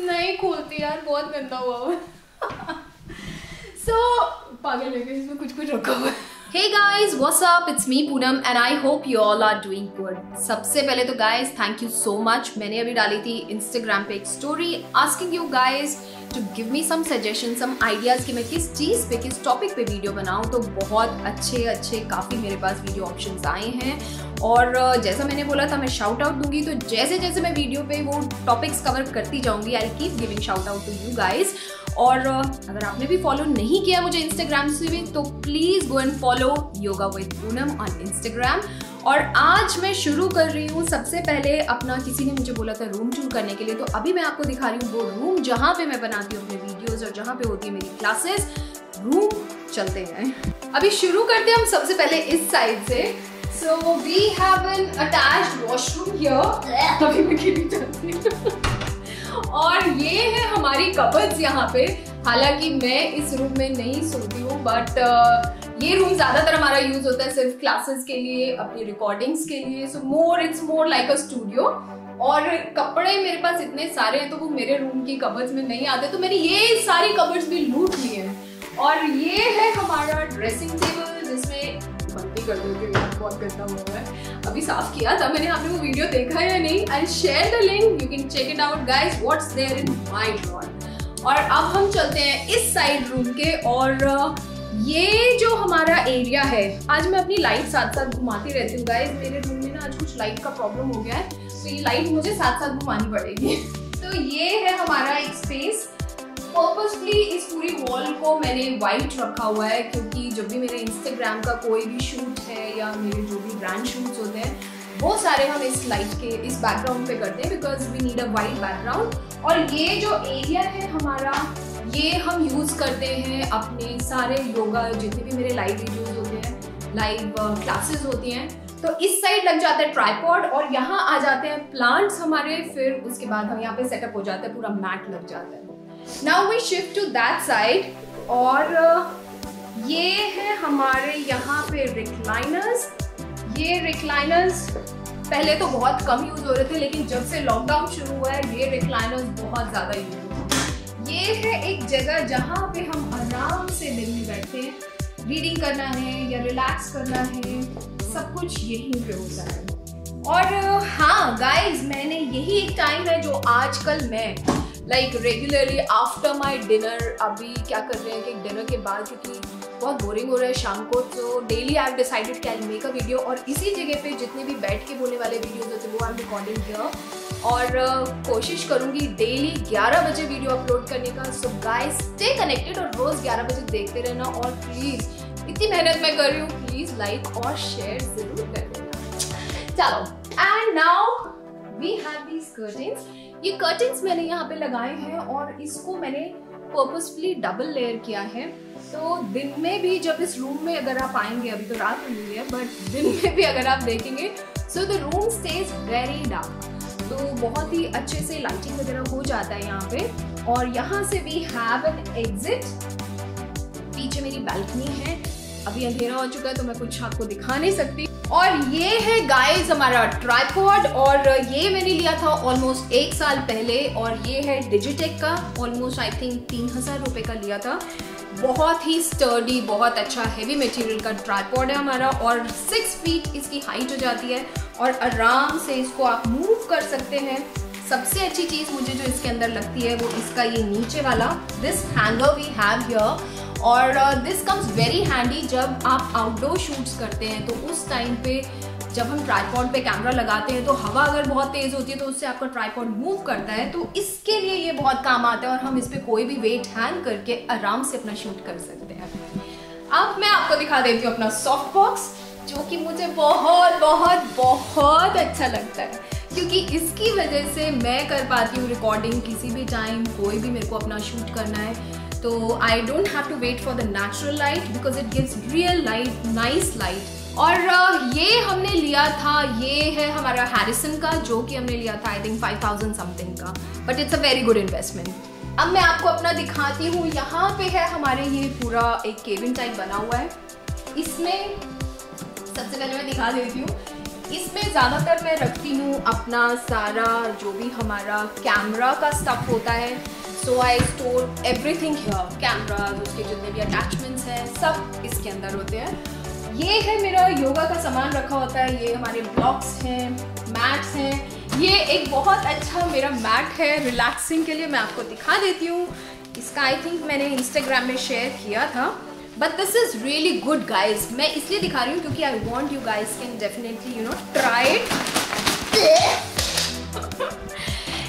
नहीं खोलती यार, बहुत गंदा हुआ। पागल है, इसमें कुछ कुछ रखा हुआ है। Hey guys, what's up? It's me Poonam and I hope you all are doing good. सबसे पहले तो guys, thank you so much. मैंने अभी डाली थी Instagram पे एक story asking you guys to give me some suggestions, some ideas कि मैं किस चीज़ पे, किस टॉपिक पे वीडियो बनाऊँ। तो बहुत अच्छे काफ़ी मेरे पास वीडियो ऑप्शंस आए हैं और जैसा मैंने बोला था मैं शाउट आउट दूंगी। तो जैसे जैसे मैं वीडियो पे वो टॉपिक्स कवर करती जाऊंगी, I keep giving shout out to you guys. और अगर आपने भी फॉलो नहीं किया मुझे इंस्टाग्राम से भी तो please go and follow yoga with Poonam on Instagram. और आज मैं शुरू कर रही हूँ सबसे पहले अपना, किसी ने मुझे बोला था रूम टूर करने के लिए, तो अभी मैं आपको दिखा रही हूँ वो रूम जहाँ पे मैं बनाती हूँ अपने वीडियोज और जहाँ पे होती है मेरी क्लासेस। रूम चलते हैं, अभी शुरू करते हैं हम सबसे पहले इस साइड से। So we have an attached washroom here। अभी मैं गिरी जाती हूँ। और ये है हमारी कबर्ड्स यहाँ पे। हालांकि मैं इस रूम में नहीं सोती हूँ बट ये रूम ज्यादातर हमारा यूज होता है सिर्फ क्लासेस के लिए, अपनी रिकॉर्डिंग्स के लिए। So it's more like a studio. और कपड़े मेरे पास इतने सारे हैं तो वो मेरे रूम की कबर्ड्स में नहीं आते, तो मैंने ये सारी कबर्ड्स भी लूट ली हैं। और ये है हमारा ड्रेसिंग टेबल जिसमें बंदी कर दो कि बहुत गंदा हुआ है। अभी साफ किया था मैंने, आपने वो वीडियो देखा है या नहीं? I share the link, you can check it out guys, what's there in my drawer. और अब हम चलते हैं इस साइड रूम के। और ये जो हमारा एरिया है, आज मैं अपनी लाइट साथ साथ घुमाती रहती हूँ गाइस। मेरे रूम में ना आज कुछ लाइट का प्रॉब्लम हो गया है, तो ये लाइट मुझे साथ साथ घुमानी पड़ेगी। तो ये है हमारा एक स्पेस। पर्पसफुली इस पूरी वॉल को मैंने वाइट रखा हुआ है क्योंकि जब भी मेरे इंस्टाग्राम का कोई भी शूट है या मेरे जो भी ब्रांड शूट्स होते हैं वो सारे हम इस लाइट के, इस बैकग्राउंड पे करते हैं because we need a white background. और ये जो एरिया है हमारा, ये हम यूज करते हैं अपने सारे योगा, जितने भी मेरे लाइव वीडियोज होते हैं, लाइव क्लासेस होती हैं। तो इस साइड लग जाता है ट्राइपॉड और यहाँ आ जाते हैं प्लांट्स हमारे। फिर उसके बाद हम यहाँ पे सेटअप हो जाता है, पूरा मैट लग जाता है। Now we shift to that side। और ये है हमारे यहाँ पे रिक्लाइनर्स। ये रिक्लाइनर्स पहले तो बहुत कम यूज हो रहे थे, लेकिन जब से लॉकडाउन शुरू हुआ है ये रिक्लाइनर्स बहुत ज्यादा यूज होते हैं। ये है एक जगह जहाँ पे हम आराम से दिन में बैठे, रीडिंग करना है या रिलैक्स करना है, सब कुछ यहीं पे होता है। और हाँ गाइज, मैंने यही एक टाइम है जो आजकल मैं रेगुलरली आफ्टर माई डिनर, अभी क्या कर रहे हैं कि डिनर के बाद क्योंकि बहुत बोरिंग हो रहा है शाम को, तो डेली आई हैव डिसाइडेड कि आई मेक अ वीडियो। और इसी जगह पे जितने भी बैठ के बोलने वाले वीडियोस होते हैं वो आई एम रिकॉर्डिंग हियर। और कोशिश करूंगी डेली 11 बजे वीडियो अपलोड करने का। सो गाइस स्टे कनेक्टेड और रोज 11 बजे देखते रहना। और प्लीज, इतनी मेहनत मैं कर रही हूँ, प्लीज लाइक और शेयर जरूर कर देना। चलो, and now we have these curtains. ये कर्टेन्स मैंने यहाँ पे लगाए हैं और इसको मैंने पर्पसफुली डबल लेयर किया है। तो दिन में भी जब इस रूम में अगर आप आएंगे, अभी तो रात हो गई है बट दिन में भी अगर आप देखेंगे so the room stage very dark, तो बहुत ही अच्छे से लाइटिंग वगैरह हो जाता है यहाँ पे। और यहाँ से वी हैव एन एग्जिट। पीछे मेरी बैल्कनी है, अभी अंधेरा हो चुका है तो मैं कुछ आपको दिखा नहीं सकती। और ये है गाइस हमारा ट्राइपॉड, और ये मैंने लिया था ऑलमोस्ट 1 साल पहले। और ये है डिजिटेक का, ऑलमोस्ट आई थिंक 3000 रुपये का लिया था। बहुत ही स्टर्डी, बहुत अच्छा हेवी मटेरियल का ट्राइपॉड है हमारा। और 6 फीट इसकी हाइट हो जाती है और आराम से इसको आप मूव कर सकते हैं। सबसे अच्छी चीज़ मुझे जो इसके अंदर लगती है वो इसका ये नीचे वाला this hanger we have here. और दिस कम्स वेरी हैंडी जब आप आउटडोर शूट्स करते हैं, तो उस टाइम पे जब हम ट्राइपॉड पे कैमरा लगाते हैं तो हवा अगर बहुत तेज होती है तो उससे आपका ट्राइपॉड मूव करता है, तो इसके लिए ये बहुत काम आता है। और हम इस पे कोई भी वेट हैंग करके आराम से अपना शूट कर सकते हैं। अब मैं आपको दिखा देती हूँ अपना सॉफ्ट बॉक्स, जो कि मुझे बहुत बहुत बहुत अच्छा लगता है क्योंकि इसकी वजह से मैं कर पाती हूँ रिकॉर्डिंग किसी भी टाइम, कोई भी मेरे को अपना शूट करना है तो I don't have to wait for the natural light because it gives real light, nice light. और ये हमने लिया था, ये है हमारा हैरिसन का, जो कि हमने लिया था आई थिंक 5000 समथिंग का, but it's a very good investment. अब मैं आपको अपना दिखाती हूँ। यहाँ पे है हमारे ये पूरा एक केबिन टाइप बना हुआ है। इसमें सबसे पहले मैं दिखा देती हूँ, इसमें ज़्यादातर मैं रखती हूँ अपना सारा जो भी हमारा कैमरा का स्टफ होता है। So I store everything here, camera, उसके जितने भी अटैचमेंट्स हैं सब इसके अंदर होते हैं। ये है मेरा योगा का सामान रखा होता है, ये हमारे ब्लॉक्स हैं, मैट्स हैं। ये एक बहुत अच्छा मेरा मैट है रिलैक्सिंग के लिए, मैं आपको दिखा देती हूँ। इसका आई थिंक मैंने इंस्टाग्राम में शेयर किया था, but this is really good guys. मैं इसलिए दिखा रही हूँ क्योंकि I want you guys can definitely you know try it.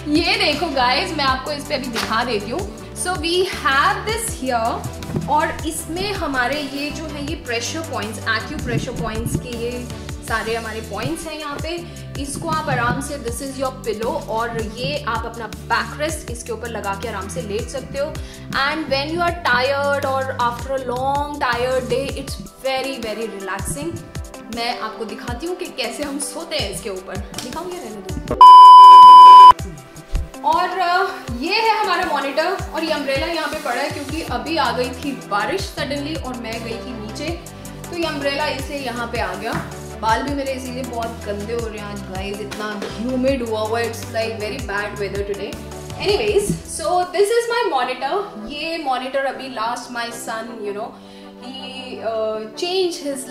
ये देखो गाइज, मैं आपको इस पे अभी दिखा देती हूँ। So we have this here, और इसमें हमारे ये जो है ये pressure points, acupressure points के ये सारे हमारे पॉइंट्स हैं यहाँ पे। इसको आप आराम से, दिस इज योर पिलो, और ये आप अपना बैक रेस्ट इसके ऊपर लगा के आराम से लेट सकते हो। And when you are tired और after a long tired day, it's very very relaxing. मैं आपको दिखाती हूँ कि कैसे हम सोते हैं इसके ऊपर। दिखाऊंगी, रहने दो। और ये है हमारा मॉनिटर, और ये अम्ब्रेला यहाँ पे पड़ा है क्योंकि अभी आ गई थी बारिश सडनली और मैं गई थी नीचे, तो ये अम्ब्रेला इसे यहाँ पे आ गया। बाल भी मेरे इसीलिए बहुत गंदे हो रहे हैं आज गाइस, इतना ह्यूमिड हुआ हुआ है, it's like very bad weather today. Anyways, so this is my monitor. ये मॉनिटर अभी last my son you know he change his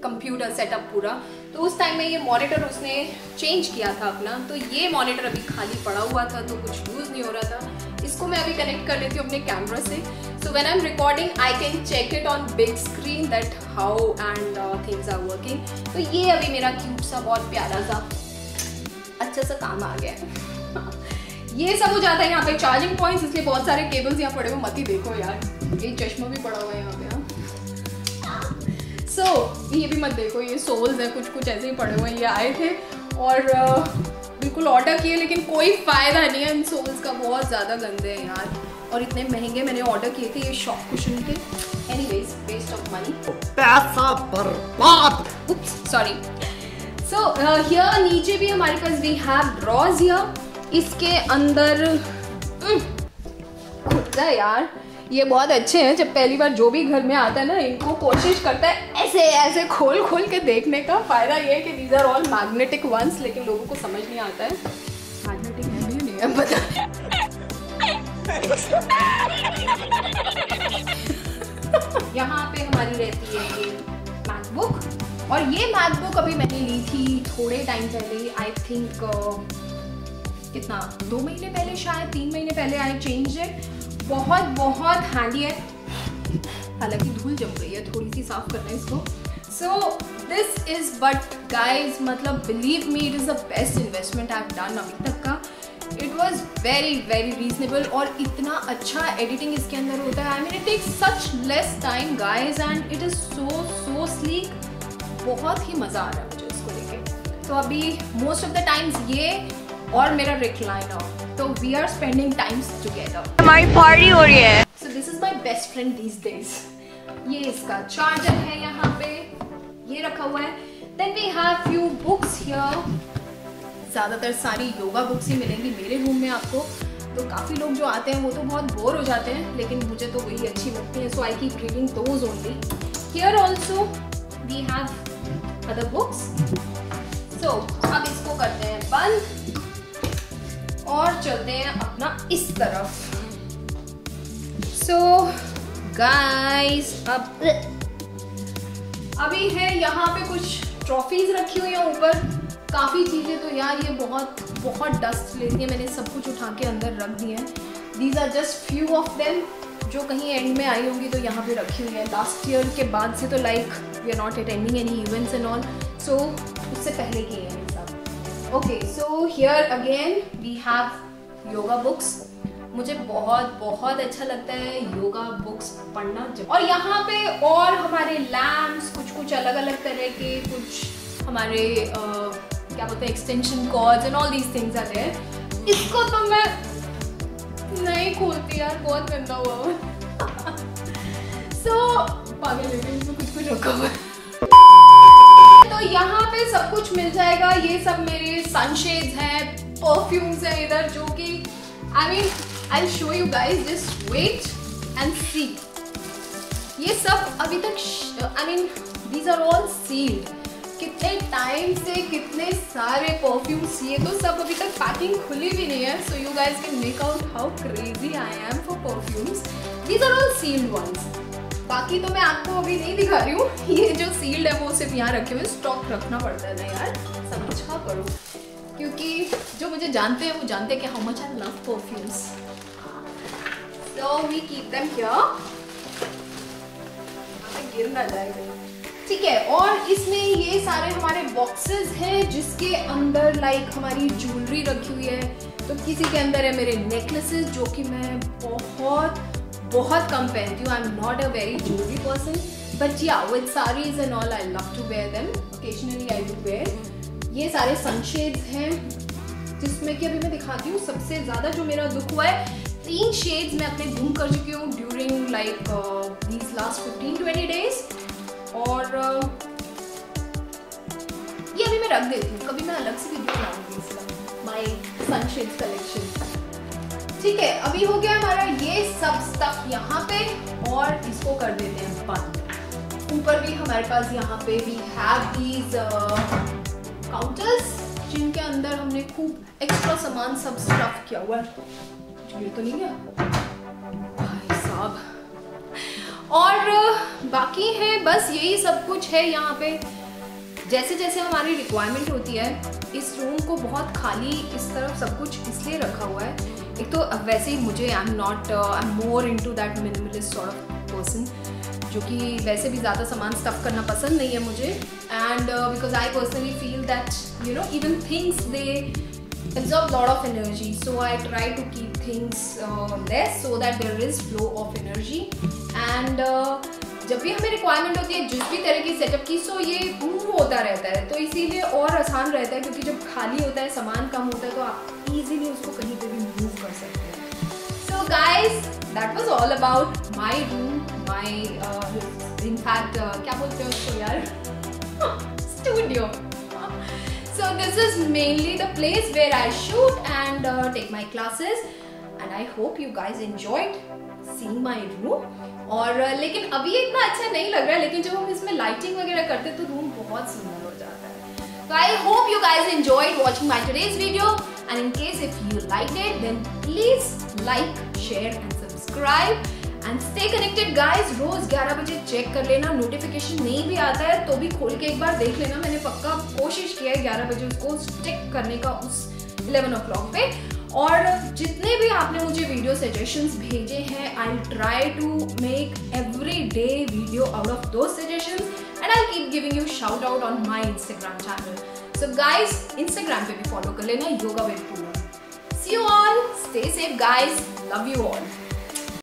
computer setup पूरा, तो उस टाइम में ये मॉनिटर उसने चेंज किया था अपना। तो ये मॉनिटर अभी खाली पड़ा हुआ था, तो कुछ यूज़ नहीं हो रहा था। इसको मैं अभी कनेक्ट कर लेती हूँ अपने कैमरा से, so when I am recording I can check it on big screen that how and things are working. तो ये अभी मेरा क्यूट सा बहुत प्यारा सा अच्छा सा काम आ गया है। ये सब हो जाता है यहाँ पे चार्जिंग पॉइंट्स, इसलिए बहुत सारे केबल्स यहाँ पड़े हुए, मत ही देखो यार। ये चश्मा भी पड़ा हुआ है यहाँ पे। सो ये भी मत देखो, ये सोल्स है कुछ कुछ ऐसे ही पड़े हुए हैं। ये आए थे और बिल्कुल ऑर्डर किए, लेकिन कोई फ़ायदा नहीं है इन सोल्स का, बहुत ज़्यादा गंदे हैं यार, और इतने महंगे मैंने ऑर्डर किए थे ये शॉक कुशन के। एनीवेज, वेस्ट ऑफ मनी, पैसा बर्बाद। सॉरी। सो हियर नीचे भी हमारे पास वी हैव ड्रॉज हियर। इसके अंदर खुद है यार, ये बहुत अच्छे हैं। जब पहली बार जो भी घर में आता है ना, इनको कोशिश करता है ऐसे ऐसे खोल खोल के देखने का। फायदा ये है कि these are all magnetic ones, लेकिन लोगों को समझ नहीं आता है मैग्नेटिक है भी नहीं है पता। यहाँ पे हमारी रहती है ये मैकबुक, और ये मैकबुक अभी मैंने ली थी थोड़े टाइम पहले, आई थिंक कितना 2 महीने पहले, शायद 3 महीने पहले आई चेंज इट। बहुत बहुत हैंडी है, हालांकि धूल जम गई है, थोड़ी सी साफ करना है इसको। So this is but guys, मतलब believe me, it is the best investment I have done अभी तक का। It was very very reasonable, और इतना अच्छा एडिटिंग इसके अंदर होता है। I mean it takes such less time guys, and it is so sleek. बहुत ही मज़ा आ रहा है मुझे इसको लेके। तो अभी मोस्ट ऑफ द टाइम्स ये और मेरा रिक्लाइनर, तो we are spending times together. हमारी पार्टी हो रही है। So this is my best friend these days. ये इसका चार्जर है यहाँ पे, ये रखा हुआ है। Then we have few books here. ज़्यादातर सारी योगा बुक्स ही मिलेंगी मेरे रूम में आपको। तो काफ़ी लोग जो आते हैं वो तो बहुत बोर हो जाते हैं, लेकिन मुझे तो वही अच्छी लगती है, so I keep reading those only. Here also we have other books. So अब इसको करते हैं बंद और चलते हैं अपना इस तरफ। सो गाइस, अब अभी है यहाँ पे कुछ ट्रॉफीज रखी हुई हैं ऊपर, काफ़ी चीज़ें। तो यार ये बहुत बहुत डस्ट लेती है, मैंने सब कुछ उठा के अंदर रख दिए हैं। These are just few of them, जो कहीं एंड में आई होंगी तो यहाँ पे रखी हुई है। लास्ट ईयर के बाद से तो like we are not attending any events and all, so उससे पहले की है ये सब। Okay, so here again we have yoga books. मुझे बहुत बहुत अच्छा लगता है योगा बुक्स पढ़ना। और यहाँ पे और हमारे लैम्प्स, कुछ कुछ अलग अलग तरह के, कुछ हमारे क्या बोलते हैं extension cords and all these things are there. इसको तो मैं नहीं खोलती यार, बहुत गंदा हुआ। सो पागल है, इसमें कुछ कुछ रखा हुआ है। तो यहाँ पे सब कुछ मिल जाएगा। ये सब मेरे सनशेड्स हैं, परफ्यूम्स हैं इधर, जो कि I mean I will show you guys, just wait and see. ये सब अभी तक I mean these are all sealed, कितने टाइम से कितने सारे परफ्यूम्स, ये तो सब अभी तक पैकिंग खुली भी नहीं है. So you guys can make out how crazy I am for perfumes. These are all sealed ones. बाकी तो मैं आपको अभी नहीं दिखा रही हूँ. ये जो सील्ड है वो सिर्फ यहाँ रखे हुए. स्टॉक रखना पड़ता है ना यार, समझा करो. क्योंकि जो मुझे जानते हैं वो जानते हैं कि how much I love perfumes. So we keep them here. गिर ना जाएगा. ठीक है. और इसमें ये सारे हमारे बॉक्सेस हैं जिसके अंदर लाइक हमारी ज्वेलरी रखी हुई है. तो किसी के अंदर है मेरे नेकलेसेस जो कि मैं बहुत कम पहनती हूँ. I am not a very jewellery person, but yeah with saris and all I love to wear them. Occasionally I do wear. ये सारे सनशेड्स हैं जिसमें कि अभी मैं दिखाती हूँ. सबसे ज़्यादा जो मेरा दुख हुआ है, 3 शेड्स मैं अपने गुम कर चुकी हूँ during like these last 15-20 days. और ये अभी मैं रख देती हूँ. कभी मैं अलग से वीडियो बनाऊंगी इसका, माय सनशेड्स कलेक्शन. ठीक है. अभी हो गया हमारा ये सब स्टफ यहाँ पे, और इसको कर देते हैं बंद. ऊपर भी हमारे पास यहाँ पे वी हैव दीज काउंटर्स जिनके अंदर हमने खूब एक्स्ट्रा सामान सब स्टफ किया हुआ है. ये तो नहीं गया भाई साहब. और बाकी है बस यही सब कुछ है यहाँ पे. जैसे जैसे हमारी रिक्वायरमेंट होती है. इस रूम को बहुत खाली इस तरफ सब कुछ इसलिए रखा हुआ है. एक तो वैसे ही मुझे I am more into that minimalist sort of person, जो कि वैसे भी ज़्यादा सामान स्टफ करना पसंद नहीं है मुझे. And because I personally feel that you know even things they absorb lot of energy, so I try to keep things less so that there is flow of energy. And जब भी हमें requirement होती है जिस भी तरह की setup की, सो ये मूव होता रहता है. तो इसीलिए और आसान रहता है, क्योंकि जब खाली होता है, सामान कम होता है, तो आप इजीली उसको कहीं पे भी मूव कर सकते हैं. So guys, that was all about my room, my in fact क्या बोलते हैं उसको यार, studio. So this is mainly the place where I shoot and take my classes, and I hope you guys enjoyed seeing my room. और लेकिन अभी इतना अच्छा नहीं लग रहा है, लेकिन जब हम इसमें लाइटिंग वगैरह करते हैं तो रूम बहुत सुंदर हो जाता है. So I hope you guys enjoyed watching my today's video, and in case if you liked it, then please like, share and subscribe. And stay connected guys. रोज 11 बजे चेक कर लेना. नोटिफिकेशन नहीं भी आता है तो भी खोल के एक बार देख लेना. मैंने पक्का कोशिश किया है 11 बजे उसको स्टिक करने का उस 11 o'clock पे. और जितने भी आपने मुझे वीडियो सजेशंस भेजे हैं, I will try to make every day video out of those suggestions, and I keep giving you shout out on my Instagram channel. So guys Instagram पे भी फॉलो कर लेना, yoga with Poonam. See you all. Stay safe guys. Love you all.